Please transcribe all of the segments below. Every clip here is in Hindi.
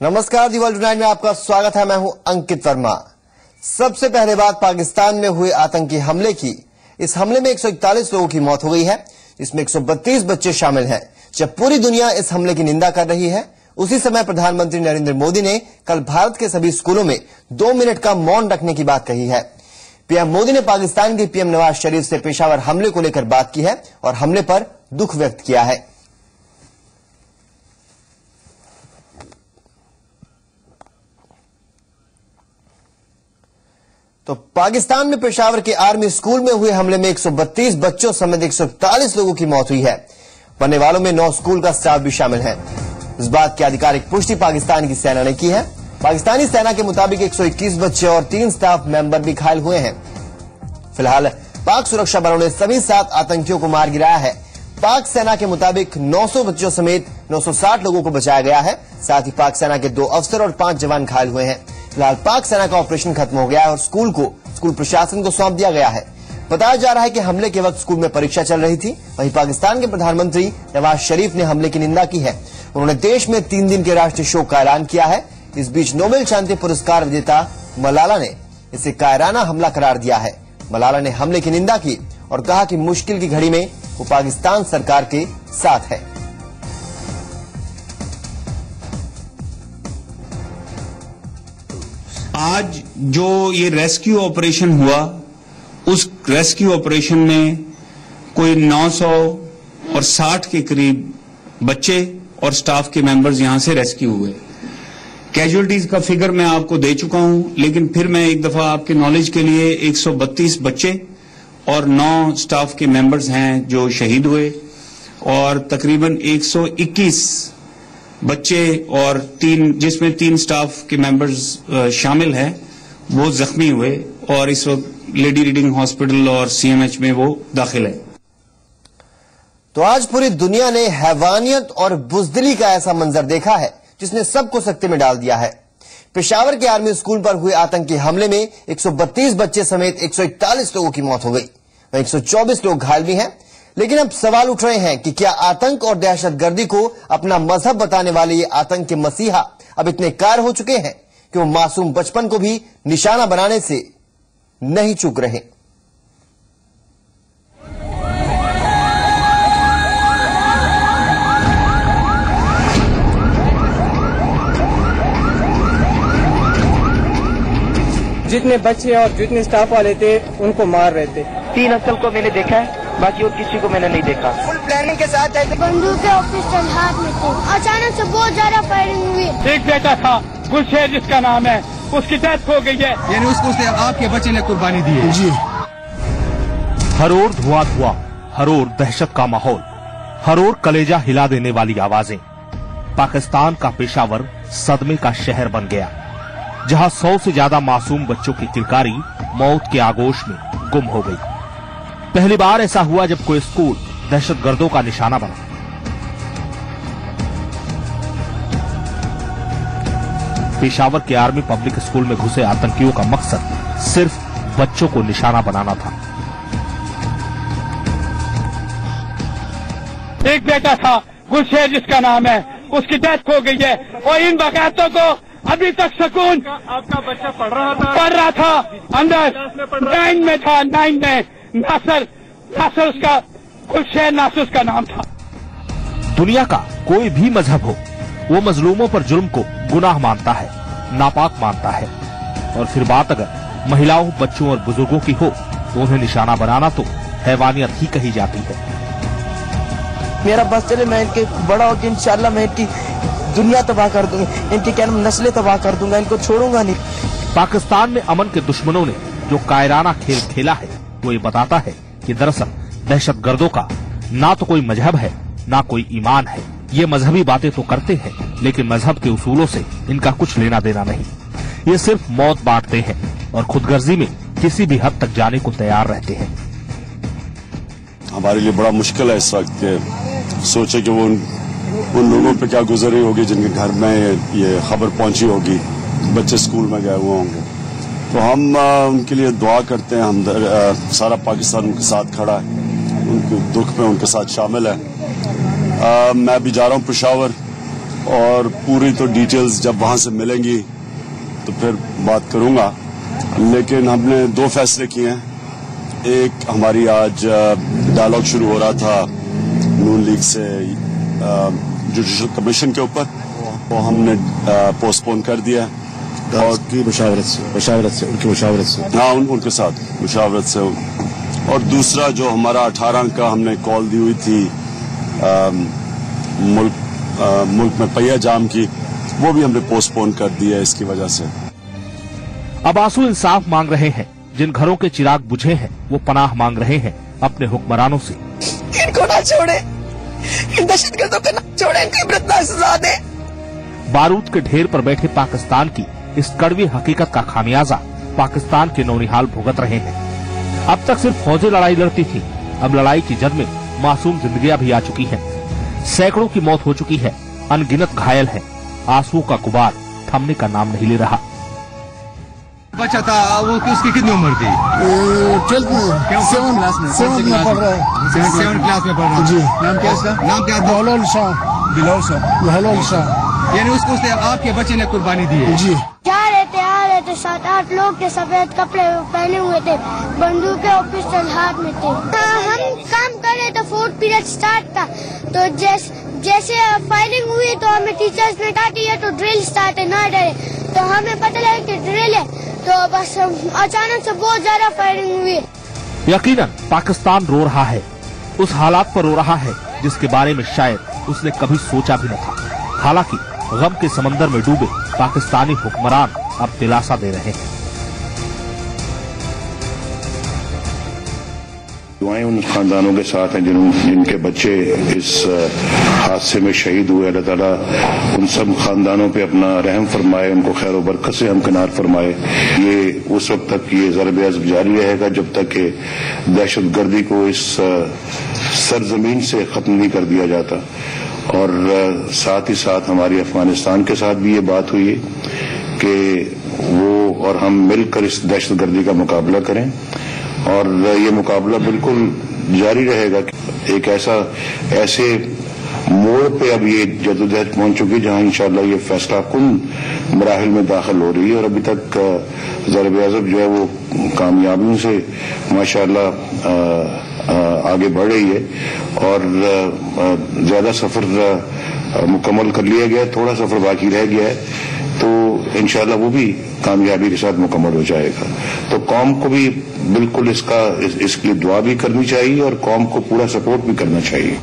नमस्कार, दी वर्ल्ड टुनाइट में आपका स्वागत है। मैं हूं अंकित वर्मा। सबसे पहले बात पाकिस्तान में हुए आतंकी हमले की। इस हमले में 141 लोगों की मौत हो गई है, जिसमें 132 बच्चे शामिल हैं। जब पूरी दुनिया इस हमले की निंदा कर रही है, उसी समय प्रधानमंत्री नरेंद्र मोदी ने कल भारत के सभी स्कूलों में 2 मिनट का मौन रखने की बात कही है। पीएम मोदी ने पाकिस्तान के पीएम नवाज शरीफ से पेशावर हमले को लेकर बात की है और हमले पर दुख व्यक्त किया है। तो पाकिस्तान में पेशावर के आर्मी स्कूल में हुए हमले में 132 बच्चों समेत 141 लोगों की मौत हुई है। मरने वालों में 9 स्कूल का स्टाफ भी शामिल है। इस बात की आधिकारिक पुष्टि पाकिस्तान की सेना ने की है। पाकिस्तानी सेना के मुताबिक 121 बच्चे और 3 स्टाफ मेंबर भी घायल हुए हैं। फिलहाल पाक सुरक्षा बलों ने सभी 7 आतंकियों को मार गिराया है। पाक सेना के मुताबिक 900 बच्चों समेत 960 लोगों को बचाया गया है। साथ ही पाक सेना के 2 अफसर और 5 जवान घायल हुए हैं। फिलहाल पाक सेना का ऑपरेशन खत्म हो गया है और स्कूल प्रशासन को सौंप दिया गया है। बताया जा रहा है कि हमले के वक्त स्कूल में परीक्षा चल रही थी। वहीं पाकिस्तान के प्रधानमंत्री नवाज शरीफ ने हमले की निंदा की है। उन्होंने देश में 3 दिन के राष्ट्रीय शोक का ऐलान किया है। इस बीच नोबेल शांति पुरस्कार विजेता मलाला ने इसे कायराना हमला करार दिया है। मलाला ने हमले की निंदा की और कहा कि मुश्किल की घड़ी में वो पाकिस्तान सरकार के साथ है। आज जो ये रेस्क्यू ऑपरेशन हुआ, उस रेस्क्यू ऑपरेशन में कोई 960 के करीब बच्चे और स्टाफ के मेंबर्स यहां से रेस्क्यू हुए। कैजुअलिटीज का फिगर मैं आपको दे चुका हूं, लेकिन फिर मैं एक दफा आपके नॉलेज के लिए 132 बच्चे और 9 स्टाफ के मेंबर्स हैं जो शहीद हुए और तकरीबन 121 बच्चे और 3 जिसमें 3 स्टाफ के मेंबर्स शामिल हैं वो जख्मी हुए और इस वक्त लेडी रीडिंग हॉस्पिटल और सीएमएच में वो दाखिल है। तो आज पूरी दुनिया ने हैवानियत और बुजदिली का ऐसा मंजर देखा है जिसने सबको सख्ते में डाल दिया है। पेशावर के आर्मी स्कूल पर हुए आतंकी हमले में 132 बच्चे समेत 141 लोगों की मौत हो गई। 124 लोग घायल भी हैं। लेकिन अब सवाल उठ रहे हैं कि क्या आतंक और दहशतगर्दी को अपना मजहब बताने वाले ये आतंक के मसीहा अब इतने कायर हो चुके हैं कि वो मासूम बचपन को भी निशाना बनाने से नहीं चूक रहे। जितने बच्चे और जितने स्टाफ वाले थे उनको मार रहे थे। 3 अफसर को मैंने देखा है, बाकी और किसी को मैंने नहीं देखा। फुल प्लानिंग के साथ बंदूकें और पिस्टल हाथ में थे। अचानक से बहुत ज्यादा फायरिंग हुई। एक बेटा था गुलशेर जिसका नाम है, उसकी डेथ हो गई है। यानी उसको आपके बच्चे ने कुर्बानी दी है जी। हर ओर धुआं धुआं, हर ओर दहशत का माहौल, हर ओर कलेजा हिला देने वाली आवाजें। पाकिस्तान का पेशावर सदमे का शहर बन गया, जहां 100 से ज्यादा मासूम बच्चों की किलकारी मौत के आगोश में गुम हो गई। पहली बार ऐसा हुआ जब कोई स्कूल दहशतगर्दों का निशाना बना। पेशावर के आर्मी पब्लिक स्कूल में घुसे आतंकियों का मकसद सिर्फ बच्चों को निशाना बनाना था। एक बेटा था गुलशेर जिसका नाम है, उसकी डेथ हो गई है और इन बगायतों को अभी तक सुकून। आपका बच्चा पढ़ रहा था अंदर 9 में था, 9 में नासर उसका, गुलशेर नासर उसका नाम था। दुनिया का कोई भी मजहब हो, वो मजलूमों पर जुल्म को गुनाह मानता है, नापाक मानता है। और फिर बात अगर महिलाओं, बच्चों और बुजुर्गों की हो तो उन्हें निशाना बनाना तो हैवानियत ही कही जाती है। मेरा बस चले, मैं इनके बड़ा होकर इंशाल्लाह मैं इनकी दुनिया तबाह कर दूंगा, इनकी क्या नस्लें तबाह कर दूंगा, इनको छोड़ूंगा नहीं। पाकिस्तान में अमन के दुश्मनों ने जो कायराना खेल खेला है वो ये बताता है कि दरअसल दहशतगर्दों का ना तो कोई मजहब है ना कोई ईमान है। ये मजहबी बातें तो करते हैं, लेकिन मजहब के उसूलों से इनका कुछ लेना देना नहीं। ये सिर्फ मौत बांटते हैं और खुदगर्जी में किसी भी हद तक जाने को तैयार रहते हैं। हमारे लिए बड़ा मुश्किल है इस वक्त के सोचे कि वो उन लोगों पे क्या गुजरी होगी जिनके घर में ये खबर पहुंची होगी, बच्चे स्कूल में गए हुए होंगे। तो हम उनके लिए दुआ करते हैं। हम सारा पाकिस्तान उनके साथ खड़ा है, उनके दुख में उनके साथ शामिल है। मैं भी जा रहा हूँ पेशावर और पूरी तो डिटेल्स जब वहां से मिलेंगी तो फिर बात करूंगा। लेकिन हमने 2 फैसले किए हैं। एक, हमारी आज डायलॉग शुरू हो रहा था नून लीग से जुडिशल कमीशन के ऊपर, वो हमने पोस्टपोन कर दिया और की मुशावरत से उनकी मुशावरत से, हाँ उनके साथ मुशावरत से। और दूसरा जो हमारा 18 का हमने कॉल दी हुई थी मुल्क में पहिया जाम की, वो भी हमने पोस्टपोन कर दिया इसकी वजह से। अब आंसू इंसाफ मांग रहे हैं। जिन घरों के चिराग बुझे हैं वो पनाह मांग रहे हैं अपने हुक्मरानों से। इनको ना छोड़े, इन दहशतगर्दों को ना छोड़े, इनको इबरतनाक सजा दे। बारूद के ढेर पर बैठे पाकिस्तान की इस कड़वी हकीकत का खामियाजा पाकिस्तान के नौनिहाल भुगत रहे हैं। अब तक सिर्फ फौजें लड़ाई लड़ती थी, अब लड़ाई की जद में मासूम जिंदगियां भी आ चुकी हैं। सैकड़ों की मौत हो चुकी है, अनगिनत घायल हैं। आंसू का गुबार थमने का नाम नहीं ले रहा। बच्चा था वो, उसकी कितनी उम्र थी? 12 में, 7 क्लास में पढ़ रहा है। 7 क्लास में पढ़ रहा है जी। नाम क्या इसका? नाम क्या? बिलाल शाह। यानी उसने आपके बच्चे ने कुर्बानी दी है जी। जा रहे थे 7-8 लोग थे, सफेद कपड़े पहने हुए थे, बंदूकें और पिस्टल हाथ में थे। हम काम कर रहे थे, 4th पीरियड स्टार्ट था, तो जैसे फायरिंग हुई तो हमें टीचर्स ने कहा कि ये तो ड्रिल स्टार्ट है, ना डरे। तो हमें पता लगा कि ड्रिल है, तो बस अचानक से बहुत ज्यादा फायरिंग हुई। यकीनन पाकिस्तान रो रहा है, उस हालात पर रो रहा है जिसके बारे में शायद उसने कभी सोचा भी न था। हालांकि गम के समंदर में डूबे पाकिस्तानी हुक्मरान अब दिलासा दे रहे हैं। दुआएं उन खानदानों के साथ हैं जिनके बच्चे इस हादसे में शहीद हुए। अल्लाह ताला उन सब खानदानों पे अपना रहम फरमाए, उनको खैर व बरकत से हमकिनार फरमाए। ये उस वक्त तक ये ज़र्ब-ए-अज़ब जारी रहेगा जब तक कि दहशतगर्दी को इस सरजमीन से खत्म नहीं कर दिया जाता। और साथ ही साथ हमारी अफगानिस्तान के साथ भी ये बात हुई कि वो और हम मिलकर इस दहशतगर्दी का मुकाबला करें, और ये मुकाबला बिल्कुल जारी रहेगा। एक ऐसे मोड़ पे अब ये जदोजहद पहुंच चुकी जहां इंशाअल्लाह ये फैसला कुन मराहिल में दाखिल हो रही है। और अभी तक ज़र्ब-ए-अज़ब जो है वो कामयाबियों से माशाअल्लाह आगे बढ़ रही है, और ज्यादा सफर मुकम्मल कर लिया गया है, थोड़ा सफर बाकी रह गया है, तो इंशाअल्लाह वो भी कामयाबी के साथ मुकम्मल हो जाएगा। तो कौम को भी बिल्कुल इसके लिए दुआ भी करनी चाहिए और कौम को पूरा सपोर्ट भी करना चाहिए।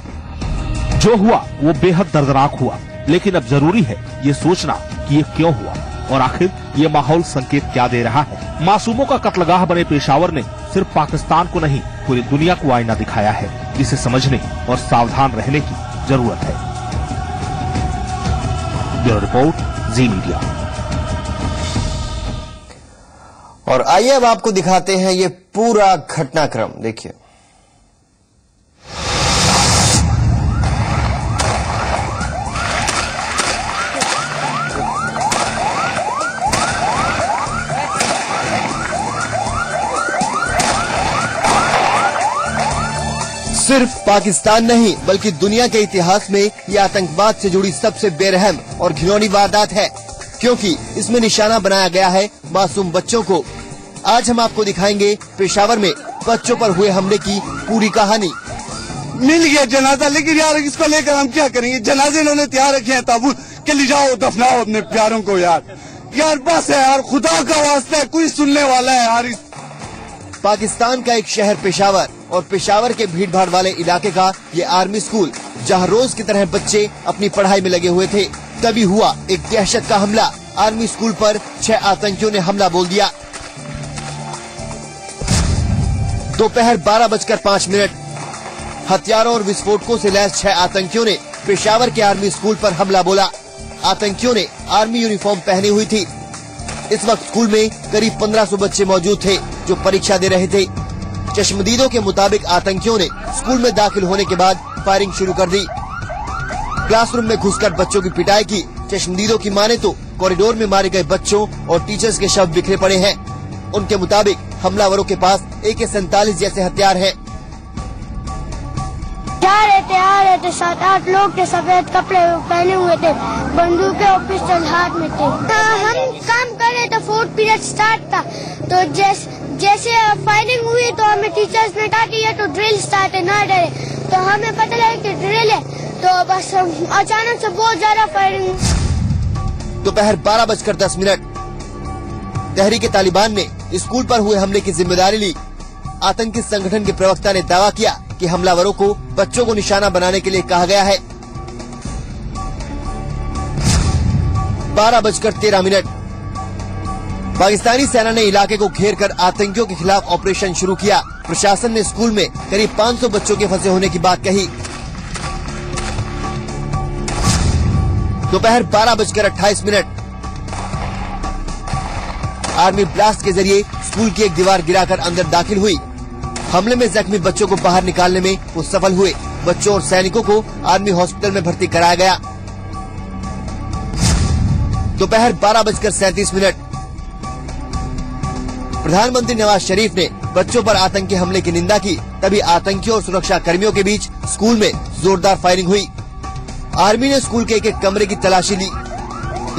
जो हुआ वो बेहद दर्दनाक हुआ, लेकिन अब जरूरी है ये सोचना कि ये क्यों हुआ और आखिर ये माहौल संकेत क्या दे रहा है। मासूमों का कत्लगाह बने पेशावर ने सिर्फ पाकिस्तान को नहीं पूरी दुनिया को आईना दिखाया है, जिसे समझने और सावधान रहने की जरूरत है। ब्यूरो रिपोर्ट, जी मीडिया। और आइए अब आपको दिखाते हैं ये पूरा घटनाक्रम, देखिए। सिर्फ पाकिस्तान नहीं बल्कि दुनिया के इतिहास में ये आतंकवाद से जुड़ी सबसे बेरहम और घिनौनी वारदात है, क्योंकि इसमें निशाना बनाया गया है मासूम बच्चों को। आज हम आपको दिखाएंगे पेशावर में बच्चों पर हुए हमले की पूरी कहानी। मिल गया जनाजा, लेकिन यार इसको लेकर हम क्या करेंगे? जनाजे इन्होंने तैयार रखे हैं, ताबूत के ले जाओ, दफनाओ अपने प्यारों को। यार बस है यार, खुदा का वास्ता है, कोई सुनने वाला है यार। पाकिस्तान का एक शहर पेशावर और पेशावर के भीड़भाड़ वाले इलाके का ये आर्मी स्कूल, जहां रोज की तरह बच्चे अपनी पढ़ाई में लगे हुए थे, तभी हुआ एक दहशत का हमला। आर्मी स्कूल पर 6 आतंकियों ने हमला बोल दिया। दोपहर 12:05 हथियारों और विस्फोटकों से लैस 6 आतंकियों ने पेशावर के आर्मी स्कूल पर हमला बोला। आतंकियों ने आर्मी यूनिफॉर्म पहनी हुई थी। इस वक्त स्कूल में करीब 1500 बच्चे मौजूद थे जो परीक्षा दे रहे थे। चश्मदीदों के मुताबिक आतंकियों ने स्कूल में दाखिल होने के बाद फायरिंग शुरू कर दी। क्लासरूम में घुसकर बच्चों की पिटाई की। चश्मदीदों की माने तो कॉरिडोर में मारे गए बच्चों और टीचर्स के शव बिखरे पड़े हैं। उनके मुताबिक हमलावरों के पास AK-47 जैसे हथियार हैं। आ रहे थे 7-8 लोग थे, सफेद कपड़े पहने हुए थे, बंदूकें और पिस्टल हाथ में थे। हम काम कर रहे थे, 4th पीरियड स्टार्ट था, तो जैसे फायरिंग हुई तो हमें टीचर्स ने कहा कि ये तो ड्रिल स्टार्ट है, ना डरे। तो हमें पता लगा कि ड्रिल है, तो बस अचानक से बहुत ज्यादा फायरिंग। दोपहर 12:10 तहरीके तालिबान ने स्कूल पर हुए हमले की जिम्मेदारी ली। आतंकी संगठन के प्रवक्ता ने दावा किया कि हमलावरों को बच्चों को निशाना बनाने के लिए कहा गया है। 12:13 पाकिस्तानी सेना ने इलाके को घेर कर आतंकियों के खिलाफ ऑपरेशन शुरू किया। प्रशासन ने स्कूल में करीब 500 बच्चों के फंसे होने की बात कही। दोपहर 12:28 आर्मी ब्लास्ट के जरिए स्कूल की एक दीवार गिराकर अंदर दाखिल हुई। हमले में जख्मी बच्चों को बाहर निकालने में वो सफल हुए। बच्चों और सैनिकों को आर्मी हॉस्पिटल में भर्ती कराया गया। दोपहर 12:37 प्रधानमंत्री नवाज शरीफ ने बच्चों पर आतंकी हमले की निंदा की। तभी आतंकियों और सुरक्षा कर्मियों के बीच स्कूल में जोरदार फायरिंग हुई। आर्मी ने स्कूल के एक कमरे की तलाशी ली।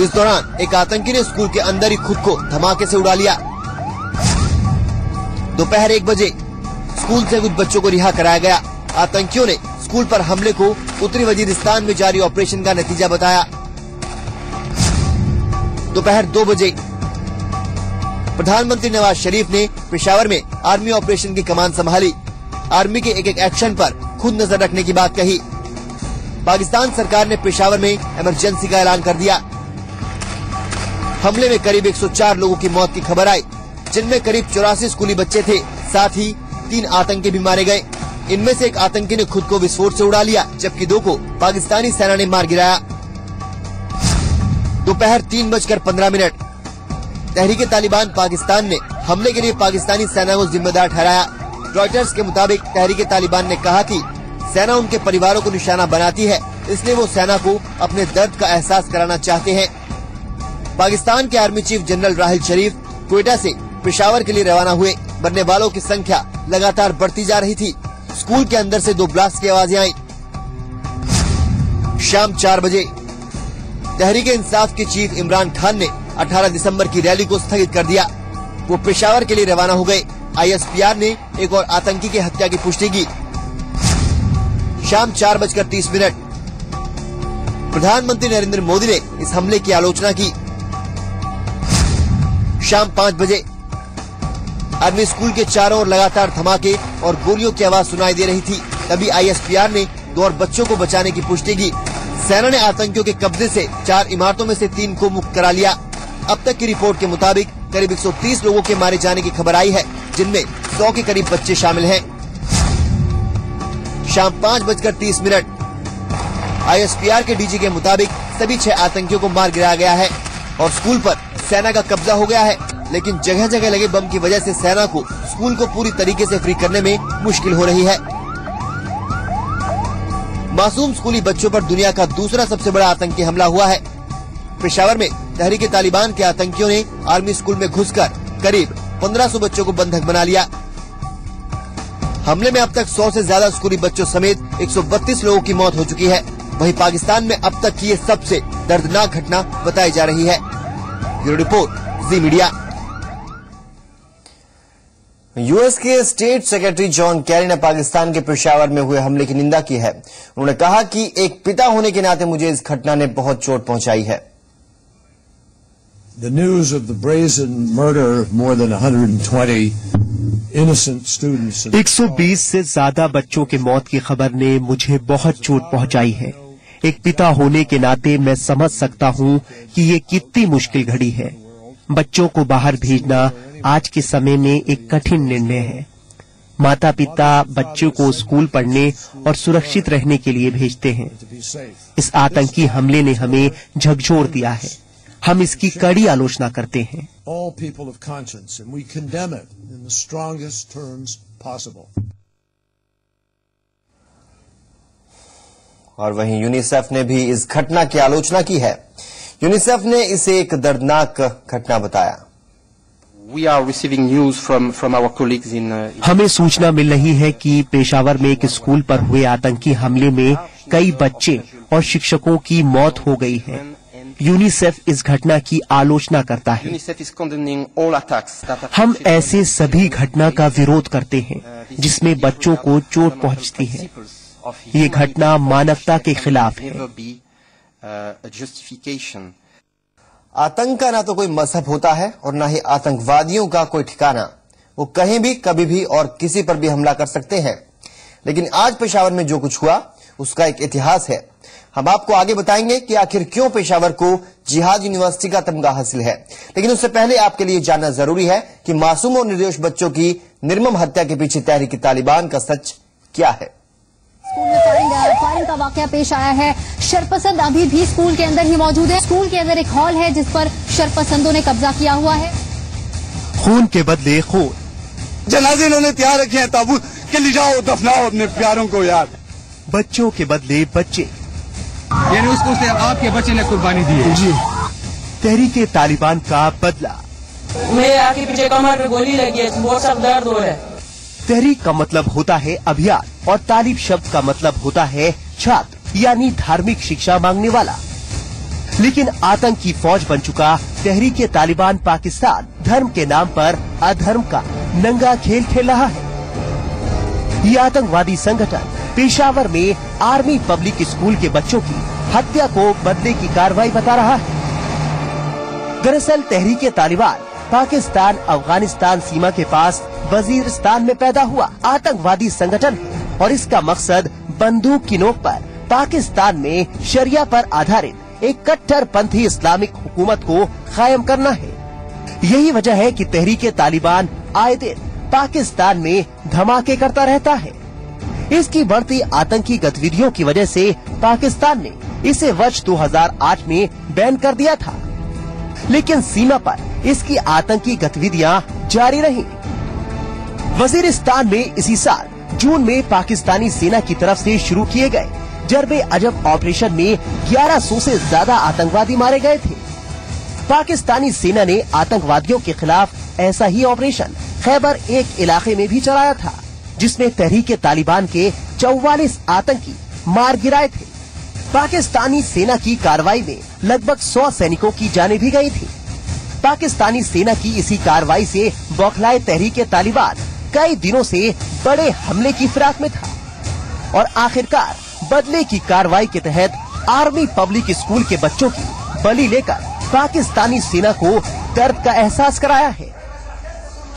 इस दौरान एक आतंकी ने स्कूल के अंदर ही खुद को धमाके से उड़ा लिया। दोपहर 1 बजे स्कूल से कुछ बच्चों को रिहा कराया गया। आतंकियों ने स्कूल पर हमले को उत्तरी वजीरिस्तान में जारी ऑपरेशन का नतीजा बताया। दोपहर 2 बजे प्रधानमंत्री नवाज शरीफ ने पेशावर में आर्मी ऑपरेशन की कमान संभाली। आर्मी के एक एक्शन पर खुद नजर रखने की बात कही। पाकिस्तान सरकार ने पेशावर में इमरजेंसी का ऐलान कर दिया। हमले में करीब 104 लोगों की मौत की खबर आई, जिनमें करीब 84 स्कूली बच्चे थे। साथ ही 3 आतंकी भी मारे गए। इनमें से एक आतंकी ने खुद को विस्फोट से उड़ा लिया, जबकि 2 को पाकिस्तानी सेना ने मार गिराया। दोपहर 3:15 तहरीके तालिबान पाकिस्तान ने हमले के लिए पाकिस्तानी सेना को जिम्मेदार ठहराया। रॉयटर्स के मुताबिक तहरीके तालिबान ने कहा कि सेना उनके परिवारों को निशाना बनाती है, इसलिए वो सेना को अपने दर्द का एहसास कराना चाहते हैं। पाकिस्तान के आर्मी चीफ जनरल राहिल शरीफ क्वेटा से पेशावर के लिए रवाना हुए। मरने वालों की संख्या लगातार बढ़ती जा रही थी। स्कूल के अंदर से 2 ब्लास्ट की आवाजें आई। शाम 4 बजे तहरीके इंसाफ के चीफ इमरान खान ने 18 दिसंबर की रैली को स्थगित कर दिया। वो पेशावर के लिए रवाना हो गए। ISPR ने एक और आतंकी की हत्या की पुष्टि की। शाम 4:30 प्रधानमंत्री नरेंद्र मोदी ने इस हमले की आलोचना की। शाम 5 बजे आर्मी स्कूल के चारों ओर लगातार धमाके और गोलियों की आवाज सुनाई दे रही थी। तभी ISPR ने 2 और बच्चों को बचाने की पुष्टि की। सेना ने आतंकियों के कब्जे से 4 इमारतों में से 3 को मुक्त करा लिया। अब तक की रिपोर्ट के मुताबिक करीब 130 लोगों के मारे जाने की खबर आई है, जिनमें 100 के करीब बच्चे शामिल हैं। शाम 5:30 ISPR के DG के मुताबिक सभी 6 आतंकियों को मार गिराया गया है और स्कूल पर सेना का कब्जा हो गया है। लेकिन जगह जगह लगे बम की वजह से सेना को स्कूल को पूरी तरीके से फ्री करने में मुश्किल हो रही है। मासूम स्कूली बच्चों पर दुनिया का दूसरा सबसे बड़ा आतंकी हमला हुआ है। पेशावर में तहरीके तालिबान के आतंकियों ने आर्मी स्कूल में घुसकर करीब 1500 बच्चों को बंधक बना लिया। हमले में अब तक 100 से ज्यादा स्कूली बच्चों समेत 132 लोगों की मौत हो चुकी है। वहीं पाकिस्तान में अब तक की ये सबसे दर्दनाक घटना बताई जा रही है। ब्यूरो रिपोर्ट, जी मीडिया। यूएस के स्टेट सेक्रेटरी जॉन कैरी ने पाकिस्तान के पेशावर में हुए हमले की निंदा की है। उन्होंने कहा कि एक पिता होने के नाते मुझे इस घटना ने बहुत चोट पहुंचाई है। The news of the brazen murder of more than 120 innocent students. 120 से ज्यादा बच्चों की मौत की खबर ने मुझे बहुत चोट पहुंचाई है। एक पिता होने के नाते मैं समझ सकता हूं कि ये कितनी मुश्किल घड़ी है। बच्चों को बाहर भेजना आज के समय में एक कठिन निर्णय है। माता पिता बच्चों को स्कूल पढ़ने और सुरक्षित रहने के लिए भेजते हैं। इस आतंकी हमले ने हमें झकझोर दिया है। हम इसकी कड़ी आलोचना करते हैं। All people of conscience, and we condemn it in the strongest terms possible. और वहीं यूनिसेफ ने भी इस घटना की आलोचना की है। यूनिसेफ ने इसे एक दर्दनाक घटना बताया। हमें सूचना मिल रही है कि पेशावर में एक स्कूल पर हुए आतंकी हमले में कई बच्चे और शिक्षकों की मौत हो गई है। यूनिसेफ इस घटना की आलोचना करता है। हम ऐसे सभी घटना का विरोध करते हैं जिसमें बच्चों को चोट पहुंचती है। ये घटना मानवता के खिलाफ है। आतंक का ना तो कोई मजहब होता है और ना ही आतंकवादियों का कोई ठिकाना। वो कहीं भी कभी भी और किसी पर भी हमला कर सकते हैं। लेकिन आज पेशावर में जो कुछ हुआ उसका एक इतिहास है। हम आपको आगे बताएंगे कि आखिर क्यों पेशावर को जिहाद यूनिवर्सिटी का तमगा हासिल है। लेकिन उससे पहले आपके लिए जानना जरूरी है कि मासूम और निर्दोष बच्चों की निर्मम हत्या के पीछे तहरीक तालिबान का सच क्या है। स्कूल में फायरिंग का वाकया पेश आया है। शरपसंद अभी भी स्कूल के अंदर ही मौजूद है। स्कूल के अंदर एक हॉल है जिस पर शरपसंदों ने कब्जा किया हुआ है। खून के बदले खून। जनाजे इन्होंने तैयार रखे हैं ताबूत के ले जाओ दफनाओ अपने प्यारों को यार। बच्चों के बदले बच्चे, यानी उसको आपके बच्चे ने कुर्बानी दी है। जी। तहरीक तालिबान का बदला। मेरे आगे पीछे कमर में गोली लगी है, बहुत सख्त दर्द हो रहा है। तहरीक का मतलब होता है अभियान और तालिब शब्द का मतलब होता है छात्र यानी धार्मिक शिक्षा मांगने वाला। लेकिन आतंक की फौज बन चुका तहरीक तालिबान पाकिस्तान धर्म के नाम पर अधर्म का नंगा खेल खेल रहा है। ये आतंकवादी संगठन पेशावर में आर्मी पब्लिक स्कूल के बच्चों की हत्या को बदले की कार्रवाई बता रहा है। दरअसल तहरीक तालिबान पाकिस्तान अफगानिस्तान सीमा के पास वजीरिस्तान में पैदा हुआ आतंकवादी संगठन है और इसका मकसद बंदूक की नोक पर पाकिस्तान में शरिया पर आधारित एक कट्टरपंथी इस्लामिक हुकूमत को कायम करना है। यही वजह है कि तहरीक तालिबान आए दिन पाकिस्तान में धमाके करता रहता है। इसकी बढ़ती आतंकी गतिविधियों की वजह से पाकिस्तान ने इसे वर्ष 2008 में बैन कर दिया था। लेकिन सीमा पर इसकी आतंकी गतिविधियां जारी रही। वजीरिस्तान में इसी साल जून में पाकिस्तानी सेना की तरफ से शुरू किए गए जरबे अजब ऑपरेशन में 1100 से ज्यादा आतंकवादी मारे गए थे। पाकिस्तानी सेना ने आतंकवादियों के खिलाफ ऐसा ही ऑपरेशन खैबर एक इलाके में भी चलाया था, जिसमें तहरीक तालिबान के 44 आतंकी मार गिराए थे। पाकिस्तानी सेना की कार्रवाई में लगभग 100 सैनिकों की जानें भी गई थी। पाकिस्तानी सेना की इसी कार्रवाई से बौखलाए तहरीक तालिबान कई दिनों से बड़े हमले की फिराक में था और आखिरकार बदले की कार्रवाई के तहत आर्मी पब्लिक स्कूल के बच्चों की बलि लेकर पाकिस्तानी सेना को दर्द का एहसास कराया है।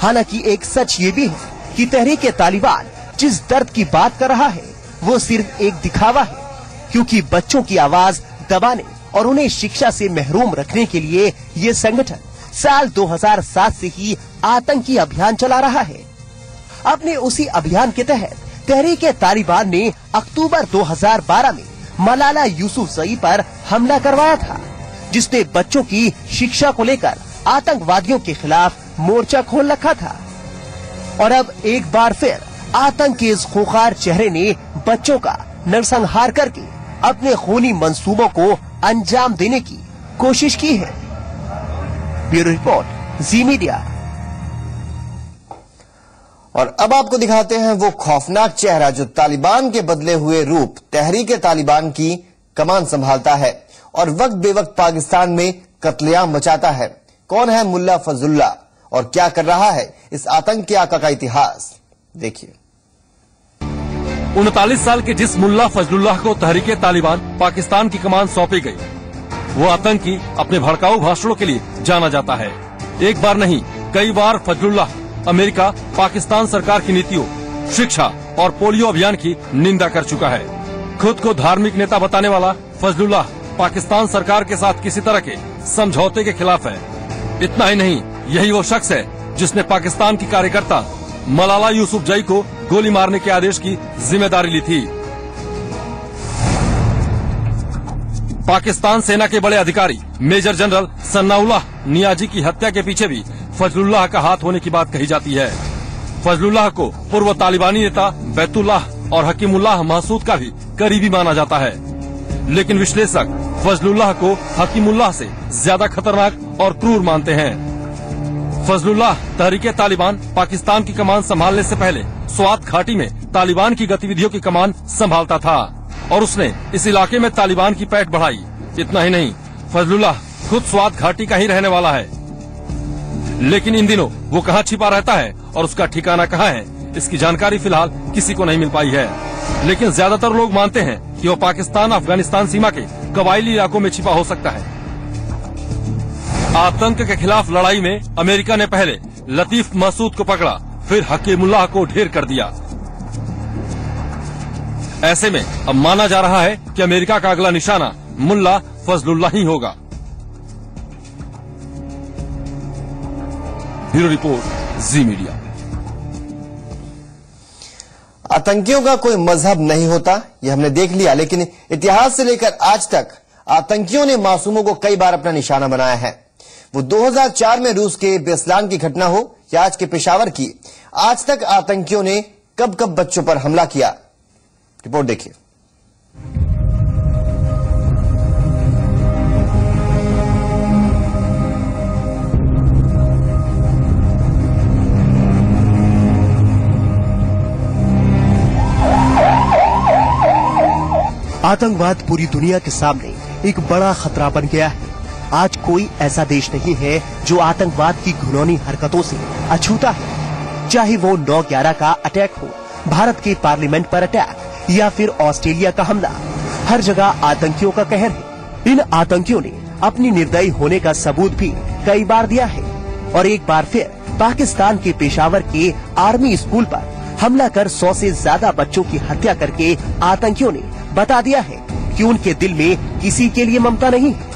हालांकि एक सच ये भी है कि तहरीक तालिबान जिस दर्द की बात कर रहा है वो सिर्फ एक दिखावा है, क्योंकि बच्चों की आवाज दबाने और उन्हें शिक्षा से महरूम रखने के लिए ये संगठन साल 2007 से ही आतंकी अभियान चला रहा है। अपने उसी अभियान के तहत तहरीक तालिबान ने अक्टूबर 2012 में मलाला यूसुफजई पर हमला करवाया था, जिसने बच्चों की शिक्षा को लेकर आतंकवादियों के खिलाफ मोर्चा खोल रखा था। और अब एक बार फिर आतंक के इस खूंखार चेहरे ने बच्चों का नरसंहार करके अपने खूनी मंसूबों को अंजाम देने की कोशिश की है। ब्यूरो रिपोर्ट, जी मीडिया। और अब आपको दिखाते हैं वो खौफनाक चेहरा जो तालिबान के बदले हुए रूप तहरीक तालिबान की कमान संभालता है और वक्त बेवक्त पाकिस्तान में कत्लेआम मचाता है। कौन है मुल्ला फजलुल्लाह और क्या कर रहा है इस आतंक के आका का इतिहास देखिए। 39 साल के जिस मुल्ला फजलुल्लाह को तहरीक तालिबान पाकिस्तान की कमान सौंपी गई, वो आतंकी अपने भड़काऊ भाषणों के लिए जाना जाता है। एक बार नहीं, कई बार फजलुल्लाह अमेरिका, पाकिस्तान सरकार की नीतियों, शिक्षा और पोलियो अभियान की निंदा कर चुका है। खुद को धार्मिक नेता बताने वाला फजलुल्लाह पाकिस्तान सरकार के साथ किसी तरह के समझौते के खिलाफ है। इतना ही नहीं, यही वो शख्स है जिसने पाकिस्तान की कार्यकर्ता मलाला यूसुफजई को गोली मारने के आदेश की जिम्मेदारी ली थी। पाकिस्तान सेना के बड़े अधिकारी मेजर जनरल सन्नाउल्लाह नियाजी की हत्या के पीछे भी फजलुल्लाह का हाथ होने की बात कही जाती है। फजलुल्लाह को पूर्व तालिबानी नेता बैतुल्लाह और हकीमुल्लाह महसूद का भी करीबी माना जाता है, लेकिन विश्लेषक फजलुल्लाह को हकीमुल्लाह से ज्यादा खतरनाक और क्रूर मानते हैं। फजलुल्लाह तहरीके तालिबान पाकिस्तान की कमान संभालने से पहले स्वात घाटी में तालिबान की गतिविधियों की कमान संभालता था और उसने इस इलाके में तालिबान की पैठ बढ़ाई। इतना ही नहीं, फजलुल्लाह खुद स्वात घाटी का ही रहने वाला है, लेकिन इन दिनों वो कहाँ छिपा रहता है और उसका ठिकाना कहाँ है, इसकी जानकारी फिलहाल किसी को नहीं मिल पाई है। लेकिन ज्यादातर लोग मानते हैं कि वो पाकिस्तान अफगानिस्तान सीमा के कबायली इलाकों में छिपा हो सकता है। आतंक के खिलाफ लड़ाई में अमेरिका ने पहले लतीफ मसूद को पकड़ा, फिर हकीमुल्लाह को ढेर कर दिया। ऐसे में अब माना जा रहा है कि अमेरिका का अगला निशाना मुल्ला फजलुल्लाह ही होगा। ब्यूरो रिपोर्ट, जी मीडिया। आतंकियों का कोई मजहब नहीं होता, यह हमने देख लिया, लेकिन इतिहास से लेकर आज तक आतंकियों ने मासूमों को कई बार अपना निशाना बनाया है। वो 2004 में रूस के बेसलान की घटना हो या आज के पेशावर की, आज तक आतंकियों ने कब कब बच्चों पर हमला किया। रिपोर्ट देखिए। आतंकवाद पूरी दुनिया के सामने एक बड़ा खतरा बन गया है। आज कोई ऐसा देश नहीं है जो आतंकवाद की घिनौनी हरकतों से अछूता है। चाहे वो 9/11 का अटैक हो, भारत के पार्लियामेंट पर अटैक या फिर ऑस्ट्रेलिया का हमला, हर जगह आतंकियों का कहर है। इन आतंकियों ने अपनी निर्दयी होने का सबूत भी कई बार दिया है और एक बार फिर पाकिस्तान के पेशावर के आर्मी स्कूल पर हमला कर 100 से ज्यादा बच्चों की हत्या करके आतंकियों ने बता दिया है कि उनके दिल में किसी के लिए ममता नहीं है।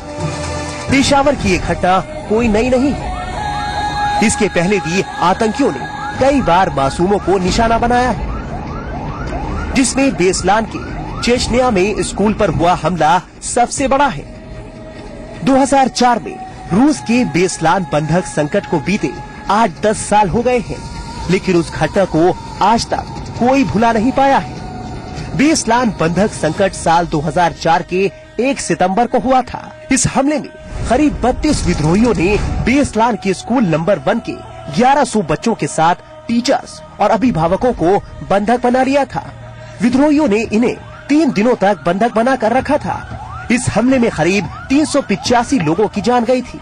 पेशावर की ये घटना कोई नई नहीं है। इसके पहले भी आतंकियों ने कई बार मासूमों को निशाना बनाया है, जिसमें बेसलान के चेचनिया में स्कूल पर हुआ हमला सबसे बड़ा है। 2004 में रूस के बेसलान बंधक संकट को बीते 8-10 साल हो गए हैं, लेकिन उस घटना को आज तक कोई भुला नहीं पाया है। बेसलान बंधक संकट साल 2004 के 1 सितंबर को हुआ था। इस हमले में करीब 32 विद्रोहियों ने बेसलान के स्कूल नंबर 1 के 1100 बच्चों के साथ टीचर्स और अभिभावकों को बंधक बना लिया था। विद्रोहियों ने इन्हें 3 दिनों तक बंधक बना कर रखा था। इस हमले में करीब 385 लोगों की जान गई थी,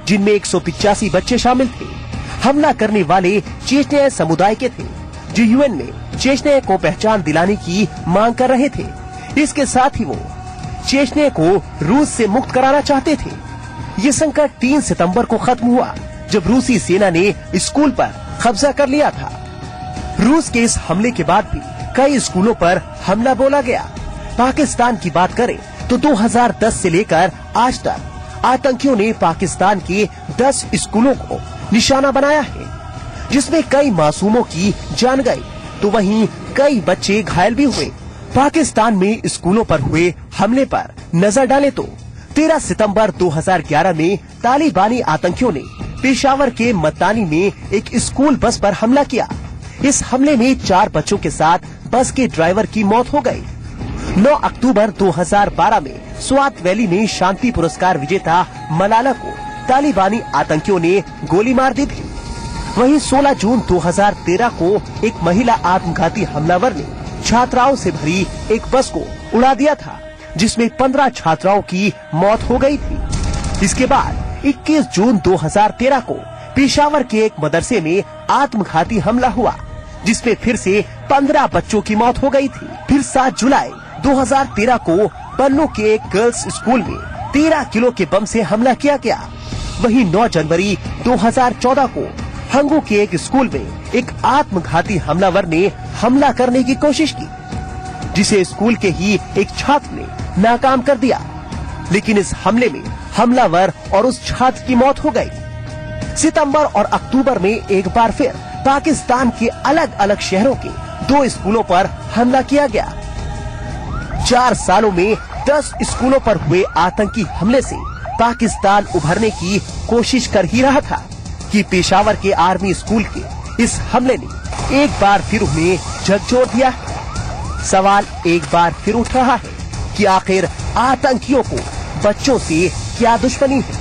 जिनमें 185 बच्चे शामिल थे। हमला करने वाले चेचनिया समुदाय के थे, जो यूएन में चेचनिया को पहचान दिलाने की मांग कर रहे थे। इसके साथ ही वो चेचनिया को रूस से मुक्त कराना चाहते थे। ये संकट 3 सितंबर को खत्म हुआ, जब रूसी सेना ने स्कूल पर कब्जा कर लिया था। रूस के इस हमले के बाद भी कई स्कूलों पर हमला बोला गया। पाकिस्तान की बात करें तो 2010 से लेकर आज तक आतंकियों ने पाकिस्तान के 10 स्कूलों को निशाना बनाया है, जिसमें कई मासूमों की जान गई, तो वहीं कई बच्चे घायल भी हुए। पाकिस्तान में स्कूलों पर हुए हमले पर नजर डालें तो 13 सितंबर 2011 में तालिबानी आतंकियों ने पेशावर के मतानी में एक स्कूल बस पर हमला किया। इस हमले में 4 बच्चों के साथ बस के ड्राइवर की मौत हो गई। 9 अक्टूबर 2012 में स्वात वैली में शांति पुरस्कार विजेता मलाला को तालिबानी आतंकियों ने गोली मार दी थी। वहीं 16 जून 2013 को एक महिला आत्मघाती हमलावर ने छात्राओं से भरी एक बस को उड़ा दिया था, जिसमें 15 छात्राओं की मौत हो गई थी। इसके बाद 21 जून 2013 को पेशावर के एक मदरसे में आत्मघाती हमला हुआ, जिसमें फिर से 15 बच्चों की मौत हो गई थी। फिर 7 जुलाई 2013 को पन्नू के एक गर्ल्स स्कूल में 13 किलो के बम से हमला किया गया। वहीं 9 जनवरी 2014 को हंगू के एक स्कूल में एक आत्मघाती हमलावर ने हमला करने की कोशिश की, जिसे स्कूल के ही एक छात्र ने नाकाम कर दिया। लेकिन इस हमले में हमलावर और उस छात्र की मौत हो गई। सितंबर और अक्टूबर में एक बार फिर पाकिस्तान के अलग अलग शहरों के 2 स्कूलों पर हमला किया गया। 4 सालों में 10 स्कूलों पर हुए आतंकी हमले से पाकिस्तान उभरने की कोशिश कर ही रहा था कि पेशावर के आर्मी स्कूल के इस हमले ने एक बार फिर उन्हें झकझोर दिया। सवाल एक बार फिर उठ रहा है कि आखिर आतंकियों को बच्चों से क्या दुश्मनी है?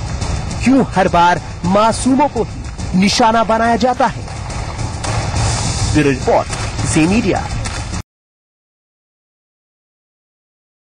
क्यों हर बार मासूमों को ही निशाना बनाया जाता है। ब्यूरो रिपोर्ट, ज़ी मीडिया।